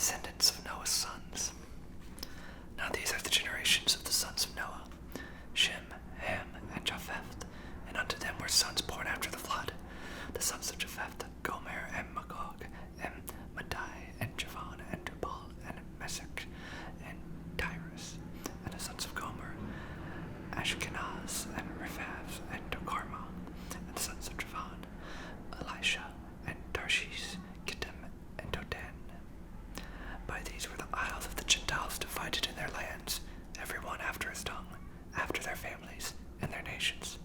descendants of Noah's sons. Now these are the generations of the sons of Noah: Shem, Ham, and Japheth. And unto them were sons born after the flood. The sons of Japheth: Gomer, and Magog, and Madai, and Javan, and Tubal, and Meshech, and Tyrus. And the sons of Gomer: Ashkenaz, and Rephath, and Togarmah. And the sons of Javan: Elisha, and Tarshish, Kittim, and Dodan. By these were the isles of the Gentiles divided in their lands, every one after his tongue, after their families, and their nations.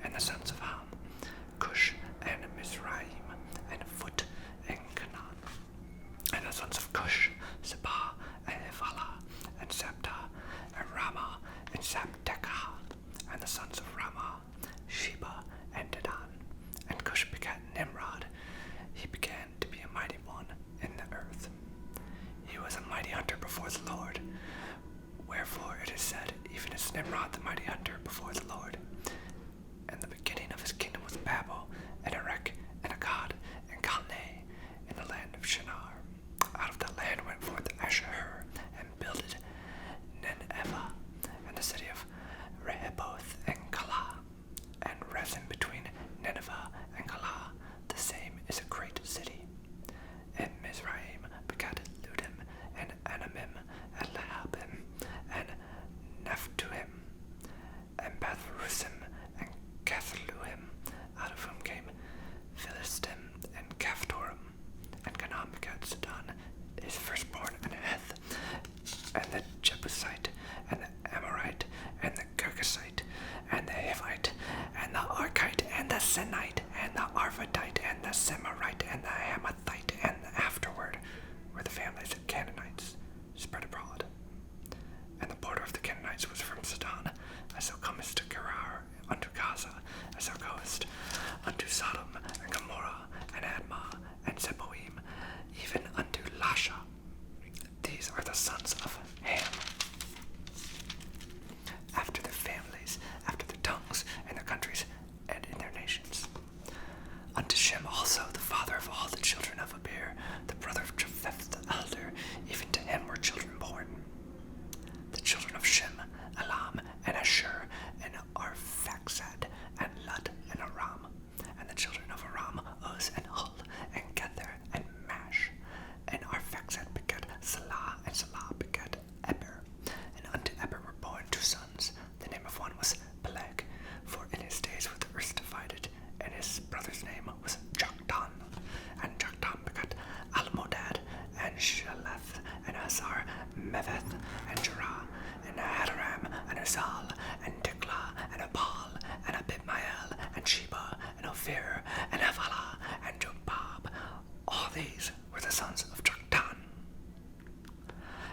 And the sons of Ham: Cush, and Mizraim, and Phut, and Canaan. And the sons of Cush: Seba, and Havilah, and Sabta, and Ramah, and Sabtekah. And the sons of Ramah: Sheba, and Dedan. And Cush begat Nimrod. He began to be a mighty one in the earth. He was a mighty hunter before the Lord. Wherefore it is said, even as Nimrod the mighty hunter before the Lord. And the beginning of his kingdom was Babel, and Erech, and Akkad, and Calneh, in the land of Shinar. Out of that land went forth Asshur, and builded Nineveh, and the city of Rehoboth, and Calah, and Rezin between Nineveh and Calah. The same is a great city. And Mizraim begat Ludim, and Anamim, and Lehabim, and Naphtuhim, and Bathrusim, and Cathaluhim, out of whom came Philistim, and Caphtorim. And Canaan begat Sidon, his firstborn, and Heth, and the Jebusite, and the Amorite, and the Girgasite, and the Hivite, and the Archite, and the Sinite, and the Arvadite, and the Semirite, and the Hamathite, and afterward were the families of Canaanites spread abroad. And the border of the Canaanites was from Sidon, as thou comest to Gerar, unto Gaza, as thou goest unto Sodom, and Gomorrah, and Admah, and Zeboim, even unto Lasha. These are the sons of Ham, after their families, after their tongues, and their countries, and in their nations. Unto Shem also, the father of all the children of Eber, the brother of Japheth the elder, even to him were children born. The children of Shem: Elam, and Ashur, and Arphaxad, and Lud, and Aram. And the children of Aram: Uz, and Hul, and Gether, and Mash. And Arphaxad begat Salah, and Salah begat Eber. And unto Eber were born two sons. The name of one was Peleg, for in his days were the earth divided, and his brother's name was Joktan. And Joktan begat Almodad, and Sheleth, and Hazar Meveth, and Jerah, and Hadaram, and Uzal, and Diklah, and Abal, and Abibmael, and Sheba, and Ophir, and Havilah, and Jobab. All these were the sons of Joktan.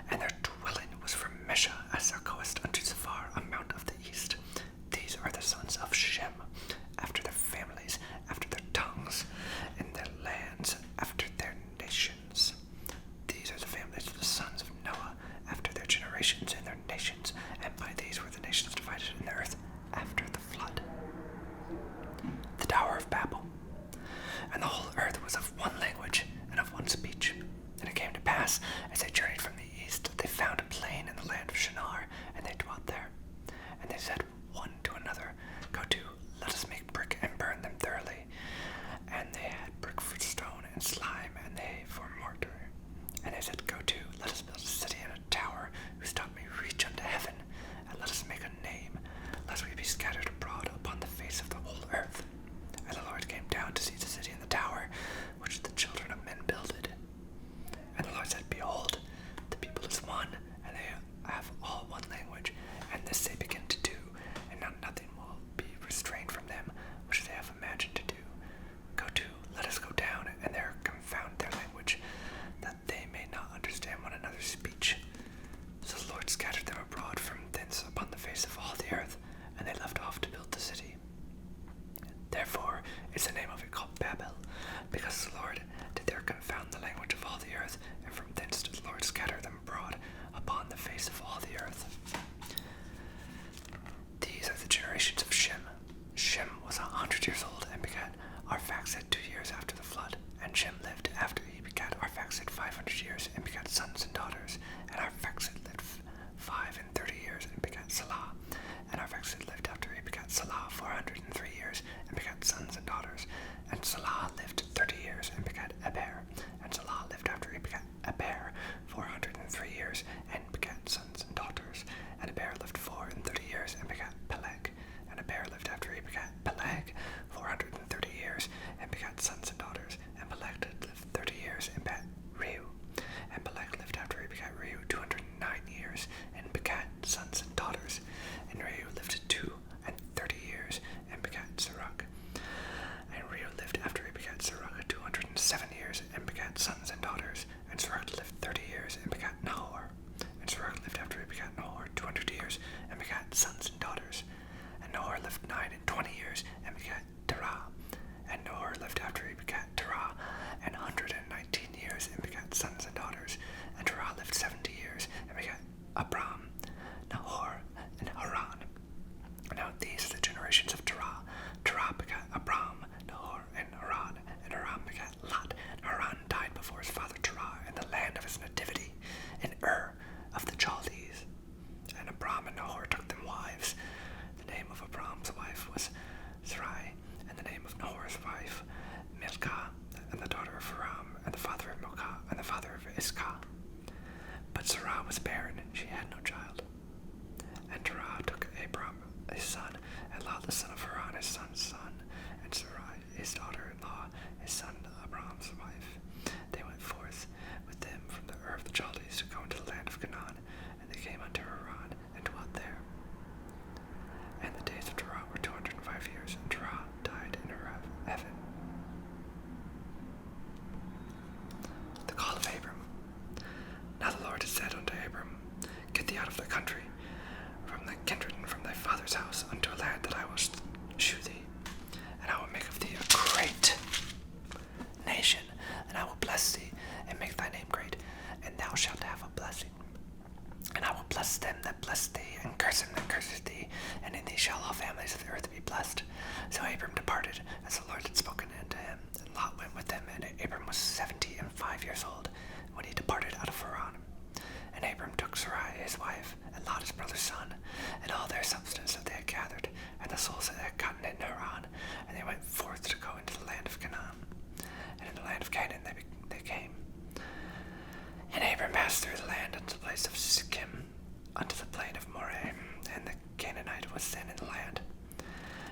And their dwelling was from Mesha, as thou goest unto Zephar, a mount of the east. These are the sons of Shem, after their families, after their tongues, in their lands, after their nations. These are the families of the sons of Noah, after their generations and their nations, and by these were the nations divided in the earth after the flood. The Tower of Babel. And the whole earth was of one language and of one speech. And it came to pass, as they journeyed from the east, that they found a plain in the land of Shinar, and they dwelt there. And they said one to another, Go to, let us make brick and burn them thoroughly. And they had brick for stone, and slime, and they for mortar. And they said, Go to, let us build a city and a tower, whose top may reach unto heaven, and let us make a name, lest we be scattered abroad upon the face of the whole earth. And the Lord came down to see the city and the tower, which the children of men builded. And the Lord said, Behold, the people is one, and they have all one language, and this they begin to do, sons and daughters. And Arphaxad lived 35 and begat Salah. And Arphaxad lived after he begat Salah 403 years, and begat sons and daughters. And Salah lived 30 years, and begat Eber. And Salah lived after he begat Eber 403 years, and begat sons and daughters. And Eber lived 430 years, and begat Peleg. And Eber lived after he begat Peleg 430 years, and begat sons and daughters. And Peleg lived 30 years, and begat Reu. And Peleg lived after he begat Reu 209 years, and begat sons and daughters. And Reu lived 230 years, and begat Serug. And Reu lived after he begat Serug 207 years, and begat sons and daughters. And Serug lived 30 years, and begat Nahor. And Serug lived after he begat Nahor 200 years, and begat sons and daughters. And Nahor lived 29 years, and begat Terah. And Nahor lived after he begat Terah 119 years, and begat sons and daughters. And Terah lived 70 years, and begat Abram, Nahor, and Haran. Now these are the generations of Terah. Terah begat Abram, Nahor, and Haran. And Haran begat Lot. And Haran died before his father Terah in the land of his nativity, in Ur of the Chaldees. And Abram and Nahor took them wives. The name of Abram's wife was Sarai, and the name of Nahor's wife Milcah, and the daughter of Haran, and the father of Milcah, and the father of Iscah. But Sarai was barren, she had no child. And Terah took Abram his son, and Lot the son of Haran his son's son, and Sarai his daughter-in-law, his son Abram's wife. They went forth with them from the Ur of the Chaldees to go into the land of Canaan, and they came unto Haran and dwelt there. And the days of Terah were 205 years, and Terah died in Ur of Evan. The call of Abram. Now the Lord had said unto Abram, Get thee out of thy country, from thy kindred, and from thy father's house, unto a land that I will shew thee. And I will make of thee a great nation, and I will bless thee, and make thy name great, and thou shalt have a blessing. And I will bless them that bless thee, and curse him that curses thee, and in thee shall all families of the earth be blessed. So Abram departed, as the Lord had spoken unto him, and Lot went with him, and Abram was 75 years old, when he departed out of Haran. And Abram took Sarai his wife, and Lot his brother's son, and all their substance that they had gathered, and the souls that they had gotten in Haran, and they went forth to go into the land of Canaan. And in the land of Canaan they came. And Abram passed through the land unto the place of Sikkim, unto the plain of Moreh, and the Canaanite was then in the land.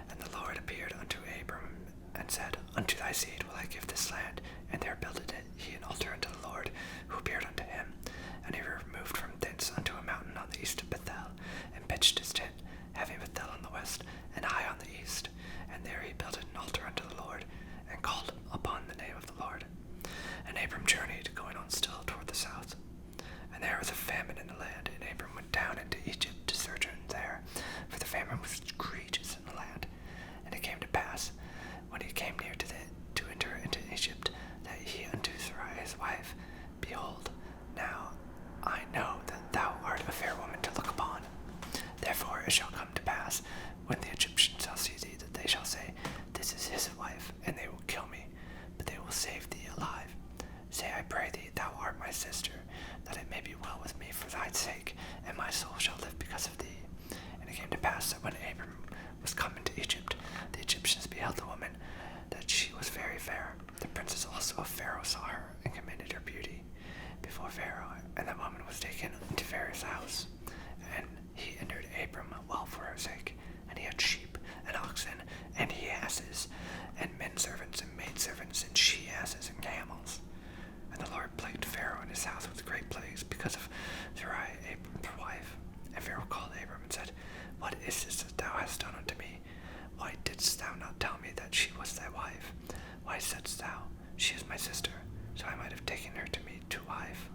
And the Lord appeared unto Abram, and said, Unto thy seed will I give this land. And there builded he an altar unto the Lord, who appeared unto him. And he removed from thence unto a mountain on the east of Bethel, and pitched his tent, having Bethel on the west, and Ai on the east. And there he built an altar unto the Lord, and called upon the name of the Lord. And Abram journeyed, going on still toward the south. And there was a famine in the land, and Abram went down into Egypt to sojourn there, for the famine was grievous in the land. And it came to pass, when he came near to enter into Egypt, that he unto Sarai his wife, Behold, now I know that thou art a fair woman to look upon. Therefore it shall come to pass, when the Egyptians shall see thee, that they shall say, This is his wife, and they will kill me, but they will save thee alive. Say, I pray thee, thou art my sister, that it may be well with me for thy sake, and my soul shall live because of thee. And it came to pass that when Abram was come into Egypt, the Egyptians beheld the woman, that she was very fair. The princes also of Pharaoh saw her, and commended her beauty before Pharaoh. And the woman was taken into Pharaoh's house. And he entered Abram well for her sake. And he had sheep, and oxen, and he-asses, and men-servants, and maid-servants, and she-asses, and camels. And the Lord plagued Pharaoh and his house with great plagues, because of Sarai, Abram's wife. And Pharaoh called Abram and said, What is this that thou hast done unto me? Why didst thou not tell me that she was thy wife? Why saidst thou, She is my sister, so I might have taken her to me to wife?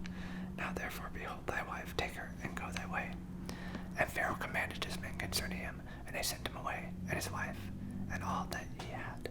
Now therefore, behold thy wife, take her, and go thy way. And Pharaoh commanded his men concerning him, and they sent him away, and his wife, and all that he had.